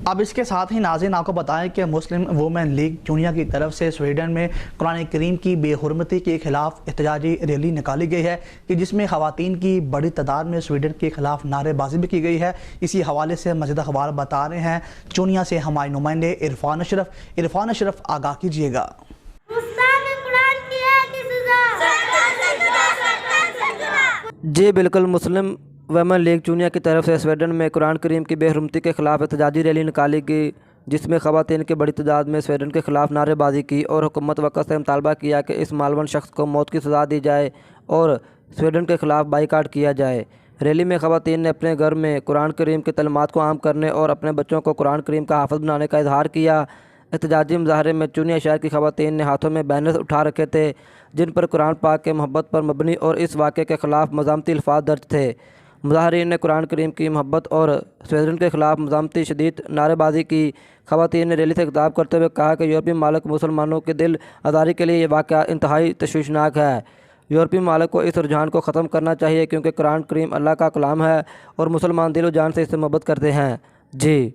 اب اس کے ساتھ ہی ناظرین آپ کو بتائیں کہ مسلم وومن لیگ چونیا کی طرف سے سویڈن میں قرآن کریم کی بے حرمتی کے خلاف احتجاجی ریلی نکالی گئی ہے کہ جس میں خواتین کی بڑی تعداد میں سویڈن کے خلاف نعرے بازی بھی کی گئی ہے۔ اسی حوالے سے مزید اخبار بتا رہے ہیں چونیا سے ہمارے نمائندے عرفان اشرف آگاہ کیجیے گا۔ جی بالکل، مسلم ویمن لیگ چونیا کی طرف سے سویڈن میں قرآن کریم کی بے حرمتی کے خلاف احتجاجی ریلی نکالی گئی، جس میں خواتین کی بڑی تعداد میں سویڈن کے خلاف نعرے بازی کی اور حکومت وقت سے مطالبہ کیا کہ اس مالون شخص کو موت کی سزا دی جائے اور سویڈن کے خلاف بائیکاٹ کیا جائے۔ ریلی میں خواتین نے اپنے گھر میں قرآن کریم کی تعلیمات کو عام کرنے اور اپنے بچوں کو قرآن کریم کا حافظ بنانے کا اظہار کیا۔ احتجاجی مظاہرے میں چونیا شہر کی خواتین نے ہاتھوں میں بینرز اٹھا رکھے تھے جن پر قرآن پاک کے محبت پر مبنی اور اس واقعے کے خلاف مزاحمتی الفاظ درج تھے۔ مظاہرین نے قرآن کریم کی محبت اور سویڈن کے خلاف مزاحمتی شدید نعرے بازی کی۔ خواتین نے ریلی سے خطاب کرتے ہوئے کہا کہ یورپی ممالک مسلمانوں کے دل آزاری کے لیے یہ واقعہ انتہائی تشویشناک ہے۔ یورپی ممالک کو اس رجحان کو ختم کرنا چاہیے کیونکہ قرآن کریم اللہ کا کلام ہے اور مسلمان دل و جان سے اس سے محبت کرتے ہیں۔ جی